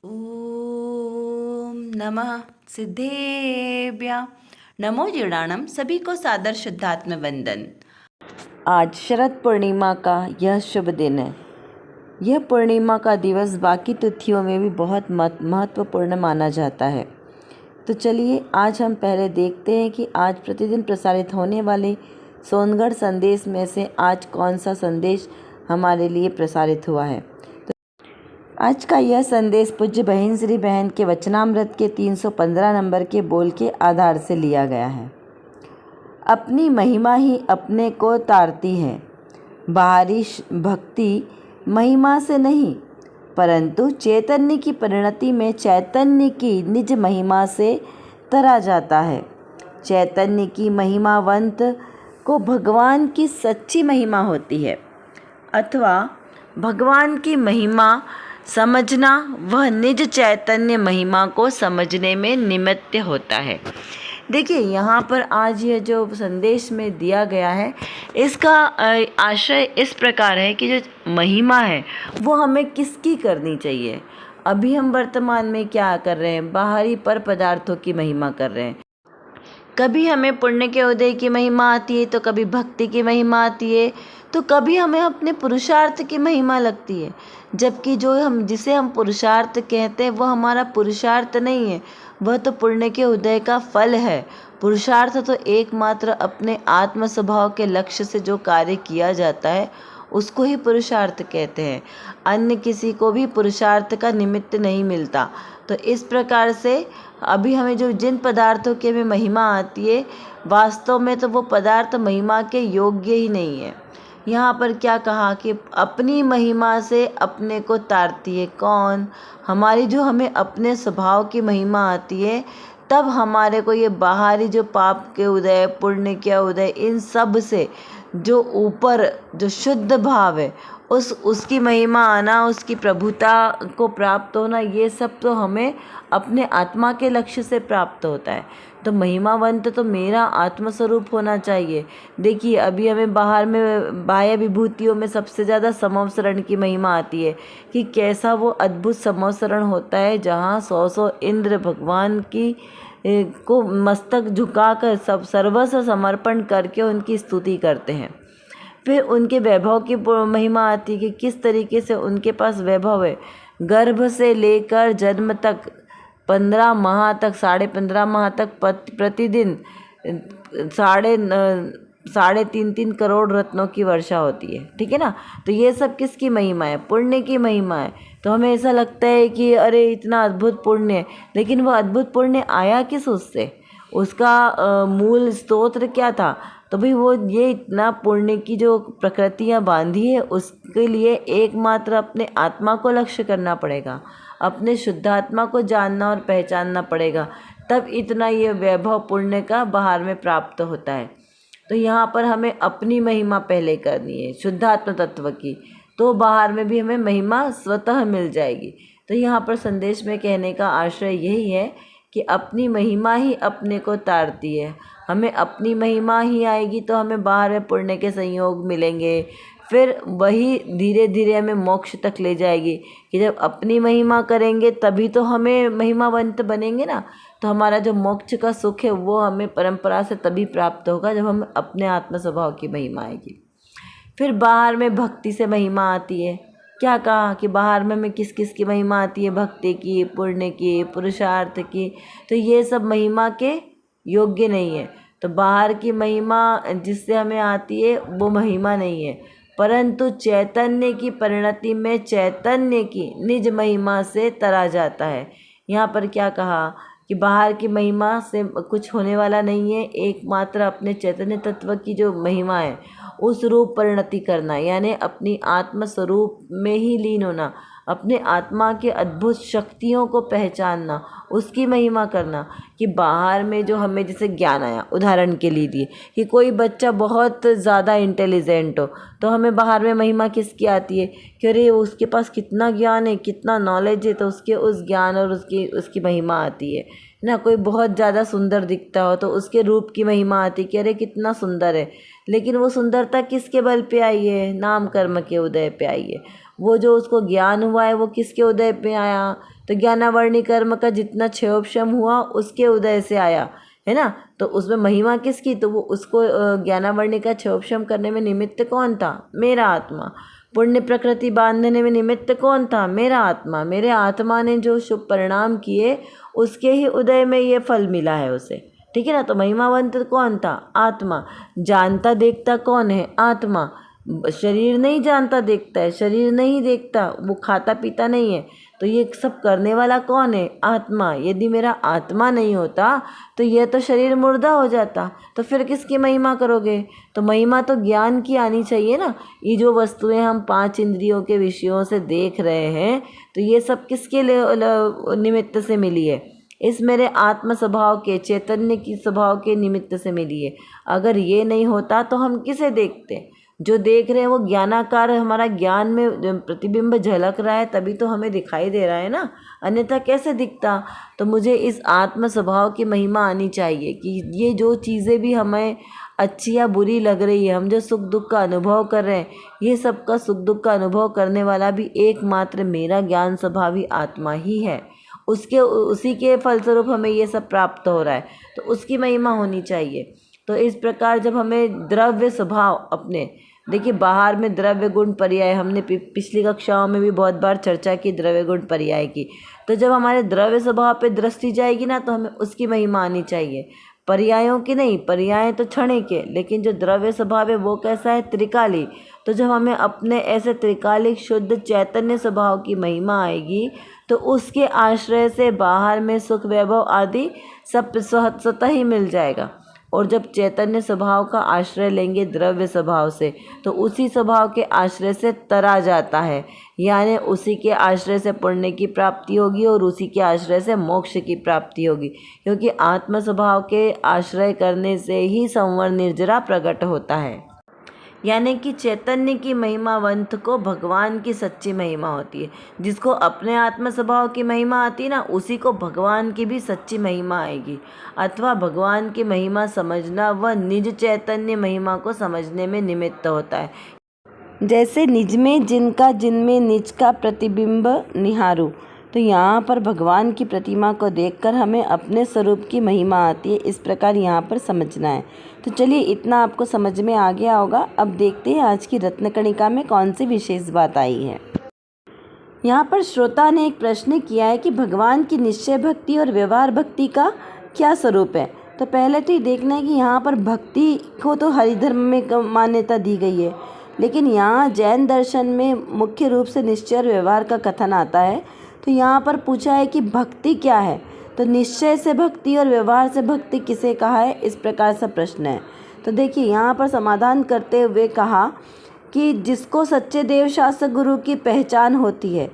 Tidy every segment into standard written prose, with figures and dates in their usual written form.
ओम नमः सिद्धेभ्य। नमो जीर्णानम। सभी को सादर शुद्धात्म वंदन। आज शरद पूर्णिमा का यह शुभ दिन है। यह पूर्णिमा का दिवस बाकी तिथियों में भी बहुत महत्वपूर्ण माना जाता है। तो चलिए आज हम पहले देखते हैं कि आज प्रतिदिन प्रसारित होने वाले सोनगढ़ संदेश में से आज कौन सा संदेश हमारे लिए प्रसारित हुआ है। तो आज का यह संदेश पूज्य बहन श्री बहन के वचनामृत के 315 नंबर के बोल के आधार से लिया गया है। अपनी महिमा ही अपने को तारती है। बाहरी भक्ति महिमा से नहीं परंतु चैतन्य की परिणति में चैतन्य की निज महिमा से तरा जाता है। चैतन्य की महिमावंत को भगवान की सच्ची महिमा होती है अथवा भगवान की महिमा समझना वह निज चैतन्य महिमा को समझने में निमित्त होता है। देखिए यहाँ पर आज यह जो संदेश में दिया गया है इसका आशय इस प्रकार है कि जो महिमा है वो हमें किसकी करनी चाहिए। अभी हम वर्तमान में क्या कर रहे हैं, बाहरी पर पदार्थों की महिमा कर रहे हैं। कभी हमें पुण्य के उदय की महिमा आती है तो कभी भक्ति की महिमा आती है तो कभी हमें अपने पुरुषार्थ की महिमा लगती है। जबकि जिसे हम पुरुषार्थ कहते हैं वह हमारा पुरुषार्थ नहीं है, वह तो पुण्य के उदय का फल है। पुरुषार्थ तो एकमात्र अपने आत्म स्वभाव के लक्ष्य से जो कार्य किया जाता है उसको ही पुरुषार्थ कहते हैं। अन्य किसी को भी पुरुषार्थ का निमित्त नहीं मिलता। तो इस प्रकार से अभी हमें जिन पदार्थों की हमें महिमा आती है वास्तव में तो वो पदार्थ महिमा के योग्य ही नहीं है। यहाँ पर क्या कहा कि अपनी महिमा से अपने को तारती है। कौन? हमारी जो हमें अपने स्वभाव की महिमा आती है तब हमारे को ये बाहरी जो पाप के उदय पुण्य के उदय इन सब से जो ऊपर जो शुद्ध भाव है उसकी महिमा आना, उसकी प्रभुता को प्राप्त होना, ये सब तो हमें अपने आत्मा के लक्ष्य से प्राप्त होता है। तो महिमावंत तो मेरा आत्मस्वरूप होना चाहिए। देखिए अभी हमें बाहर में बाह्य विभूतियों में सबसे ज़्यादा समवसरण की महिमा आती है कि कैसा वो अद्भुत समवसरण होता है जहाँ 100 इंद्र भगवान की को मस्तक झुकाकर सब सर्वस्व समर्पण करके उनकी स्तुति करते हैं। फिर उनके वैभव की महिमा आती है कि किस तरीके से उनके पास वैभव है। गर्भ से लेकर जन्म तक 15 माह तक 15.5 माह तक प्रतिदिन 3.5 करोड़ रत्नों की वर्षा होती है। ठीक है ना। तो ये सब किसकी महिमा है? पुण्य की महिमा है। तो हमें ऐसा लगता है कि अरे इतना अद्भुत पुण्य है, लेकिन वो अद्भुत पुण्य आया किस उससे? उसका मूल स्तोत्र क्या था? तो भाई वो ये इतना पुण्य की जो प्रकृतियाँ बांधी है उसके लिए एकमात्र अपने आत्मा को लक्ष्य करना पड़ेगा, अपने शुद्धात्मा को जानना और पहचानना पड़ेगा, तब इतना ये वैभव पुण्य का बाहर में प्राप्त होता है। तो यहाँ पर हमें अपनी महिमा पहले करनी है शुद्धात्म तत्व की, तो बाहर में भी हमें महिमा स्वतः मिल जाएगी। तो यहाँ पर संदेश में कहने का आशय यही है कि अपनी महिमा ही अपने को तारती है। हमें अपनी महिमा ही आएगी तो हमें बाहर में पुण्य के संयोग मिलेंगे, फिर वही धीरे धीरे हमें मोक्ष तक ले जाएगी। कि जब अपनी महिमा करेंगे तभी तो हमें महिमावंत बनेंगे ना। तो हमारा जो मोक्ष का सुख है वो हमें परंपरा से तभी प्राप्त होगा जब हम अपने आत्म स्वभाव की महिमा आएगी। फिर बाहर में भक्ति से महिमा आती है। क्या कहा कि बाहर में हमें किस किस की महिमा आती है? भक्ति की, पुण्य की, पुरुषार्थ की। तो ये सब महिमा के योग्य नहीं है। तो बाहर की महिमा जिससे हमें आती है वो महिमा नहीं है, परंतु चैतन्य की परिणति में चैतन्य की निज महिमा से तरा जाता है। यहाँ पर क्या कहा कि बाहर की महिमा से कुछ होने वाला नहीं है, एकमात्र अपने चैतन्य तत्व की जो महिमा है उस रूप परिणति करना, यानी अपनी आत्म स्वरूप में ही लीन होना, अपने आत्मा के अद्भुत शक्तियों को पहचानना, उसकी महिमा करना। कि बाहर में जो हमें जैसे ज्ञान आया, उदाहरण के लिए दिए कि कोई बच्चा बहुत ज़्यादा इंटेलिजेंट हो तो हमें बाहर में महिमा किसकी आती है कि अरे उसके पास कितना ज्ञान है, कितना नॉलेज है, तो उसके उस ज्ञान और उसकी महिमा आती है ना। कोई बहुत ज़्यादा सुंदर दिखता हो तो उसके रूप की महिमा आती है कि अरे कितना सुंदर है, लेकिन वो सुंदरता किसके बल पे आई है? नाम कर्म के उदय पे आई है। वो जो उसको ज्ञान हुआ है वो किसके उदय पे आया? तो ज्ञानावर्णी कर्म का जितना क्षयोपशम हुआ उसके उदय से आया, है ना। तो उसमें महिमा किसकी? तो वो उसको ज्ञानावर्णी का क्षयोपशम करने में निमित्त कौन था? मेरा आत्मा। पुण्य प्रकृति बांधने में निमित्त कौन था? मेरा आत्मा। मेरे आत्मा ने जो शुभ परिणाम किए उसके ही उदय में ये फल मिला है उसे, ठीक है ना। तो महिमावंत कौन था? आत्मा। जानता देखता कौन है? आत्मा। शरीर नहीं जानता देखता है, शरीर नहीं देखता, वो खाता पीता नहीं है, तो ये सब करने वाला कौन है? आत्मा। यदि मेरा आत्मा नहीं होता तो यह तो शरीर मुर्दा हो जाता, तो फिर किसकी महिमा करोगे? तो महिमा तो ज्ञान की आनी चाहिए ना। ये जो वस्तुएं हम 5 इंद्रियों के विषयों से देख रहे हैं, तो ये सब किसके निमित्त से मिली है? इस मेरे आत्म स्वभाव के, चैतन्य की स्वभाव के निमित्त से मिली है। अगर ये नहीं होता तो हम किसे देखते? जो देख रहे हैं वो ज्ञानाकार, हमारा ज्ञान में प्रतिबिंब झलक रहा है तभी तो हमें दिखाई दे रहा है ना, अन्यथा कैसे दिखता? तो मुझे इस आत्म स्वभाव की महिमा आनी चाहिए कि ये जो चीज़ें भी हमें अच्छी या बुरी लग रही है, हम जो सुख दुख का अनुभव कर रहे हैं, ये सब का सुख दुख का अनुभव करने वाला भी एकमात्र मेरा ज्ञान स्वभावी आत्मा ही है। उसी के फलस्वरूप हमें ये सब प्राप्त हो रहा है, तो उसकी महिमा होनी चाहिए। तो इस प्रकार जब हमें द्रव्य स्वभाव अपने, देखिए बाहर में द्रव्य गुण पर्याय, हमने पिछली कक्षाओं में भी बहुत बार चर्चा की द्रव्य गुण पर्याय की। तो जब हमारे द्रव्य स्वभाव पे दृष्टि जाएगी ना, तो हमें उसकी महिमा आनी चाहिए, पर्यायों की नहीं। पर्याय तो क्षणिक के, लेकिन जो द्रव्य स्वभाव है वो कैसा है? त्रिकाली। तो जब हमें अपने ऐसे त्रिकालिक शुद्ध चैतन्य स्वभाव की महिमा आएगी, तो उसके आश्रय से बाहर में सुख वैभव आदि सब स्वतः ही मिल जाएगा। और जब चैतन्य स्वभाव का आश्रय लेंगे द्रव्य स्वभाव से, तो उसी स्वभाव के आश्रय से तरा जाता है, यानी उसी के आश्रय से पुण्य की प्राप्ति होगी और उसी के आश्रय से मोक्ष की प्राप्ति होगी, क्योंकि आत्म स्वभाव के आश्रय करने से ही संवर निर्जरा प्रकट होता है। यानी कि चैतन्य की महिमावंत को भगवान की सच्ची महिमा होती है। जिसको अपने आत्म स्वभाव की महिमा आती है ना, उसी को भगवान की भी सच्ची महिमा आएगी। अथवा भगवान की महिमा समझना वह निज चैतन्य महिमा को समझने में निमित्त होता है। जैसे निज में जिनका जिनमें निज का प्रतिबिंब निहारू, तो यहाँ पर भगवान की प्रतिमा को देखकर हमें अपने स्वरूप की महिमा आती है, इस प्रकार यहाँ पर समझना है। तो चलिए इतना आपको समझ में आ गया होगा। अब देखते हैं आज की रत्नकणिका में कौन सी विशेष बात आई है। यहाँ पर श्रोता ने एक प्रश्न किया है कि भगवान की निश्चय भक्ति और व्यवहार भक्ति का क्या स्वरूप है। तो पहले तो ये देखना है कि यहाँ पर भक्ति को तो हरिधर्म में मान्यता दी गई है, लेकिन यहाँ जैन दर्शन में मुख्य रूप से निश्चय और व्यवहार का कथन आता है। तो यहाँ पर पूछा है कि भक्ति क्या है, तो निश्चय से भक्ति और व्यवहार से भक्ति किसे कहा है, इस प्रकार से प्रश्न है। तो देखिए यहाँ पर समाधान करते हुए कहा कि जिसको सच्चे देवशास्त्र गुरु की पहचान होती है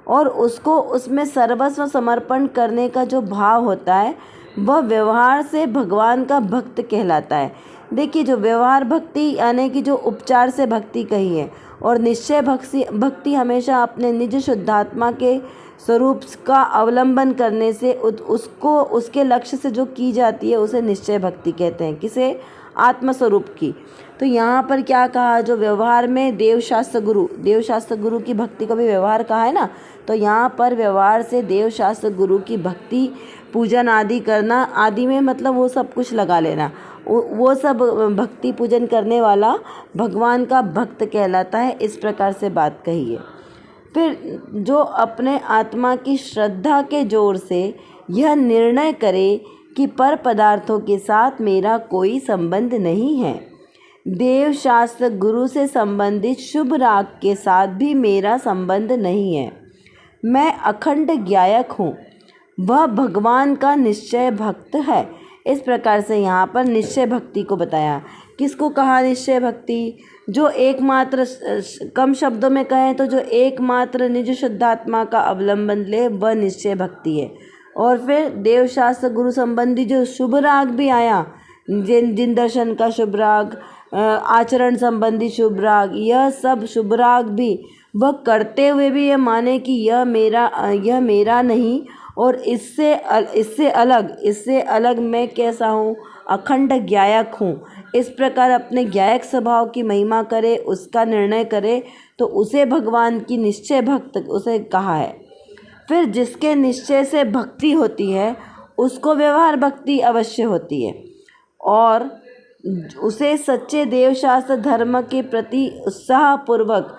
और उसको उसमें सर्वस्व समर्पण करने का जो भाव होता है, वह व्यवहार से भगवान का भक्त कहलाता है। देखिए जो व्यवहार भक्ति यानी कि जो उपचार से भक्ति कही है, और निश्चय भक्ति हमेशा अपने निज शुद्धात्मा के स्वरूप का अवलंबन करने से उसको उसके लक्ष्य से जो की जाती है उसे निश्चय भक्ति कहते हैं। किसे? आत्मस्वरूप की। तो यहाँ पर क्या कहा, जो व्यवहार में देवशास्त्र गुरु की भक्ति को भी व्यवहार कहा है ना, तो यहाँ पर व्यवहार से देवशास्त्र गुरु की भक्ति पूजन आदि करना, आदि में मतलब वो सब कुछ लगा लेना, वो सब भक्ति पूजन करने वाला भगवान का भक्त कहलाता है, इस प्रकार से बात कही है। फिर जो अपने आत्मा की श्रद्धा के जोर से यह निर्णय करे कि पर पदार्थों के साथ मेरा कोई संबंध नहीं है, देव शास्त्र गुरु से संबंधित शुभ राग के साथ भी मेरा संबंध नहीं है, मैं अखंड ज्ञायक हूँ, वह भगवान का निश्चय भक्त है। इस प्रकार से यहाँ पर निश्चय भक्ति को बताया। किसको कहा निश्चय भक्ति? जो एकमात्र, कम शब्दों में कहें तो जो एकमात्र निज शुद्धात्मा का अवलंबन ले, वह निश्चय भक्ति है। और फिर देवशास्त्र गुरु संबंधी जो शुभ राग भी आया, जिन दर्शन का शुभ राग, आचरण संबंधी शुभ राग, यह सब शुभ राग भी वह करते हुए भी यह माने कि यह मेरा नहीं और इससे अलग मैं कैसा हूँ, अखंड ज्ञायक हूँ। इस प्रकार अपने ज्ञायक स्वभाव की महिमा करे, उसका निर्णय करे, तो उसे भगवान की निश्चय भक्त उसे कहा है। फिर जिसके निश्चय से भक्ति होती है उसको व्यवहार भक्ति अवश्य होती है, और उसे सच्चे देवशास्त्र धर्म के प्रति उत्साहपूर्वक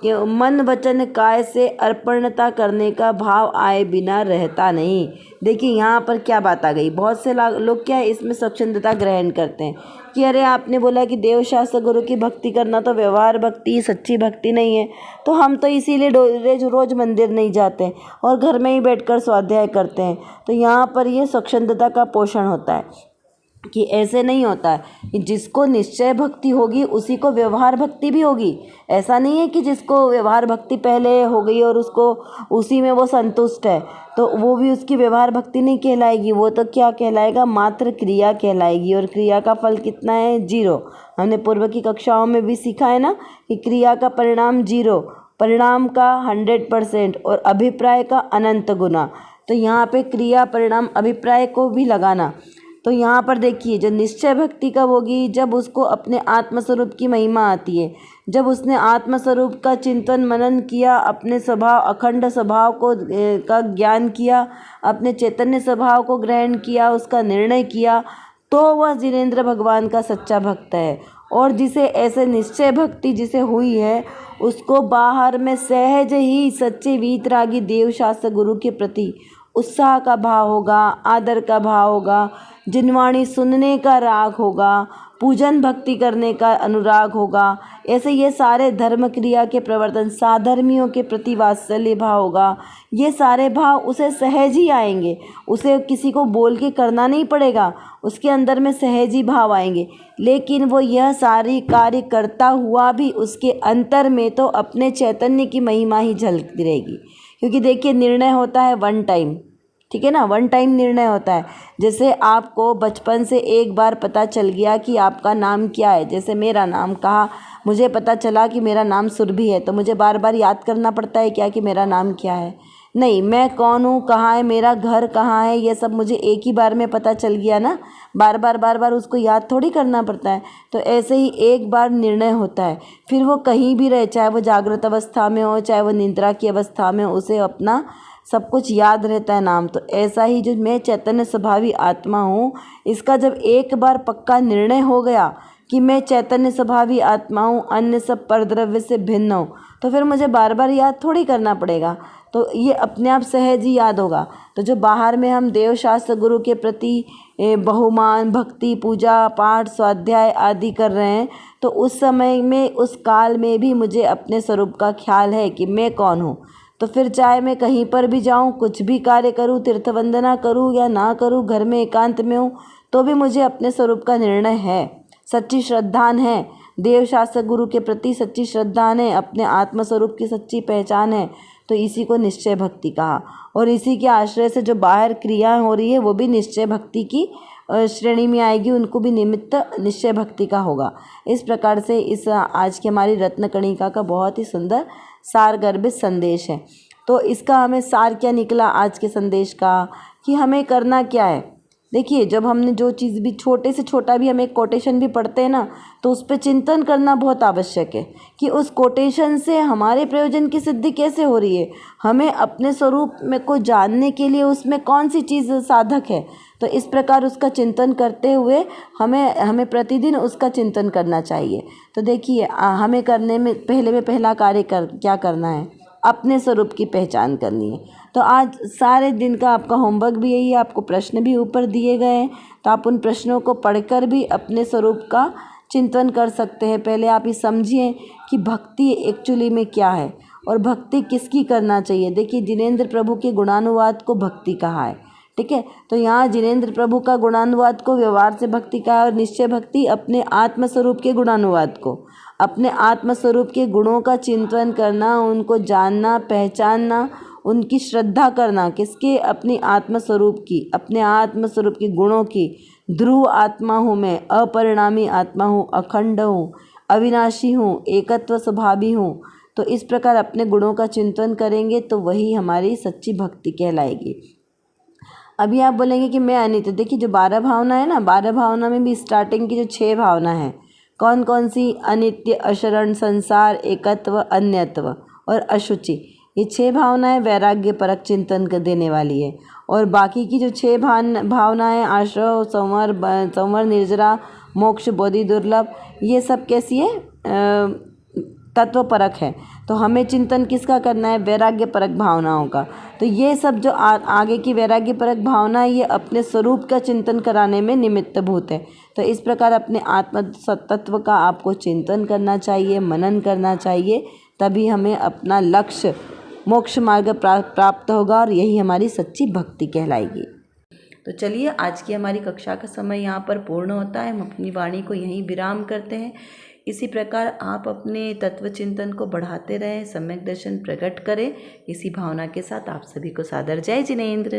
मन वचन काय से अर्पणता करने का भाव आए बिना रहता नहीं। देखिए यहाँ पर क्या बात आ गई। बहुत से लोग क्या है, इसमें स्वच्छंदता ग्रहण करते हैं कि अरे आपने बोला कि देवशास्त्र गुरु की भक्ति करना तो व्यवहार भक्ति, सच्ची भक्ति नहीं है, तो हम तो इसीलिए रोज मंदिर नहीं जाते और घर में ही बैठकर स्वाध्याय करते हैं। तो यहाँ पर ये स्वच्छंदता का पोषण होता है कि ऐसे नहीं होता है कि जिसको निश्चय भक्ति होगी उसी को व्यवहार भक्ति भी होगी। ऐसा नहीं है कि जिसको व्यवहार भक्ति पहले हो गई और उसको उसी में वो संतुष्ट है तो वो भी उसकी व्यवहार भक्ति नहीं कहलाएगी, वो तो क्या कहलाएगा, मात्र क्रिया कहलाएगी। और क्रिया का फल कितना है, 0। हमने पूर्व की कक्षाओं में भी सीखा है ना कि क्रिया का परिणाम 0, परिणाम का 100% और अभिप्राय का अनंत गुना। तो यहाँ पे क्रिया परिणाम अभिप्राय को भी लगाना। तो यहाँ पर देखिए जो निश्चय भक्ति कब होगी, जब उसको अपने आत्मस्वरूप की महिमा आती है, जब उसने आत्मस्वरूप का चिंतन मनन किया, अपने स्वभाव अखंड स्वभाव का ज्ञान किया, अपने चैतन्य स्वभाव को ग्रहण किया, उसका निर्णय किया, तो वह जिनेंद्र भगवान का सच्चा भक्त है। और जिसे ऐसे निश्चय भक्ति जिसे हुई है उसको बाहर में सहज ही सच्चे वीतरागी देवशास्त्र गुरु के प्रति उत्साह का भाव होगा, आदर का भाव होगा, जिनवाणी सुनने का राग होगा, पूजन भक्ति करने का अनुराग होगा। ऐसे ये सारे धर्म क्रिया के प्रवर्तन, साधर्मियों के प्रति वात्सल्य भाव होगा। ये सारे भाव उसे सहज ही आएंगे, उसे किसी को बोल के करना नहीं पड़ेगा, उसके अंदर में सहज ही भाव आएंगे। लेकिन वो यह सारी कार्य करता हुआ भी उसके अंतर में तो अपने चैतन्य की महिमा ही झलकती रहेगी। क्योंकि देखिए निर्णय होता है वन टाइम, ठीक है ना, वन टाइम निर्णय होता है। जैसे आपको बचपन से एक बार पता चल गया कि आपका नाम क्या है, जैसे मेरा नाम कहा, मुझे पता चला कि मेरा नाम सुरभि है, तो मुझे बार बार याद करना पड़ता है क्या कि मेरा नाम क्या है? नहीं, मैं कौन हूँ, कहाँ है मेरा घर, कहाँ है, ये सब मुझे एक ही बार में पता चल गया ना, बार बार उसको याद थोड़ी करना पड़ता है। तो ऐसे ही एक बार निर्णय होता है, फिर वो कहीं भी रहे, चाहे वो जागृत अवस्था में हो, चाहे वो निद्रा की अवस्था में, उसे अपना सब कुछ याद रहता है नाम। तो ऐसा ही जो मैं चैतन्य स्वभावी आत्मा हूँ, इसका जब एक बार पक्का निर्णय हो गया कि मैं चैतन्य स्वभावी आत्मा हूँ, अन्य सब परद्रव्य से भिन्न हूँ, तो फिर मुझे बार बार याद थोड़ी करना पड़ेगा, तो ये अपने आप सहज ही याद होगा। तो जो बाहर में हम देवशास्त्र गुरु के प्रति बहुमान भक्ति, पूजा पाठ, स्वाध्याय आदि कर रहे हैं, तो उस समय में, उस काल में भी मुझे अपने स्वरूप का ख्याल है कि मैं कौन हूँ। तो फिर चाहे मैं कहीं पर भी जाऊँ, कुछ भी कार्य करूँ, तीर्थ वंदना करूँ या ना करूँ, घर में एकांत में हूँ, तो भी मुझे अपने स्वरूप का निर्णय है, सच्ची श्रद्धान है, देवशास्त्र गुरु के प्रति सच्ची श्रद्धान है, अपने आत्मस्वरूप की सच्ची पहचान है। तो इसी को निश्चय भक्ति कहा। और इसी के आश्रय से जो बाहर क्रिया हो रही है वो भी निश्चय भक्ति की श्रेणी में आएगी, उनको भी निमित्त निश्चय भक्ति का होगा। इस प्रकार से इस आज की हमारी रत्न कणिका का बहुत ही सुंदर सारगर्भित संदेश है। तो इसका हमें सार क्या निकला आज के संदेश का, कि हमें करना क्या है। देखिए जब हमने जो चीज़ भी, छोटे से छोटा भी हम एक कोटेशन भी पढ़ते हैं ना, तो उस पर चिंतन करना बहुत आवश्यक है कि उस कोटेशन से हमारे प्रयोजन की सिद्धि कैसे हो रही है, हमें अपने स्वरूप में को जानने के लिए उसमें कौन सी चीज़ साधक है। तो इस प्रकार उसका चिंतन करते हुए हमें प्रतिदिन उसका चिंतन करना चाहिए। तो देखिए हमें करने में पहला कार्य क्या करना है, अपने स्वरूप की पहचान करनी है। तो आज सारे दिन का आपका होमवर्क भी यही है, आपको प्रश्न भी ऊपर दिए गए हैं, तो आप उन प्रश्नों को पढ़कर भी अपने स्वरूप का चिंतन कर सकते हैं। पहले आप ये समझिए कि भक्ति एक्चुअली में क्या है और भक्ति किसकी करना चाहिए। देखिए जिनेंद्र प्रभु के गुणानुवाद को भक्ति कहा है, ठीक है। तो यहाँ जिनेंद्र प्रभु का गुणानुवाद को व्यवहार से भक्ति कहा है, और निश्चय भक्ति अपने आत्मस्वरूप के गुणानुवाद को, अपने आत्मस्वरूप के गुणों का चिंतन करना, उनको जानना, पहचानना, उनकी श्रद्धा करना, किसके, अपनी आत्मस्वरूप की, अपने आत्मस्वरूप के गुणों की। ध्रुव आत्मा हूँ मैं, अपरिणामी आत्मा हूँ, अखंड हूँ, अविनाशी हूँ, एकत्व स्वभावी हूँ। तो इस प्रकार अपने गुणों का चिंतन करेंगे तो वही हमारी सच्ची भक्ति कहलाएगी। अभी आप बोलेंगे कि मैं अनित्य। देखिए जो 12 भावना है ना, 12 भावना में भी स्टार्टिंग की जो 6 भावना है, कौन कौन सी? अनित्य, अशरण, संसार, एकत्व, अन्यत्व और अशुचि। ये 6 भावनाएं वैराग्य परक चिंतन कर देने वाली है। और बाकी की जो 6 भावनाएं आश्रव, संवर, निर्जरा, मोक्ष, बोधि, दुर्लभ, ये सब कैसी है? तत्व परक है। तो हमें चिंतन किसका करना है? वैराग्य परक भावनाओं का। तो ये सब जो आगे की वैराग्य परक भावना है, ये अपने स्वरूप का चिंतन कराने में निमित्तभूत है। तो इस प्रकार अपने आत्म तत्व का आपको चिंतन करना चाहिए, मनन करना चाहिए, तभी हमें अपना लक्ष्य मोक्ष मार्ग प्राप्त होगा और यही हमारी सच्ची भक्ति कहलाएगी। तो चलिए आज की हमारी कक्षा का समय यहाँ पर पूर्ण होता है। हम अपनी वाणी को यहीं विराम करते हैं। इसी प्रकार आप अपने तत्व चिंतन को बढ़ाते रहें, सम्यक दर्शन प्रकट करें। इसी भावना के साथ आप सभी को सादर जय जिनेंद्र।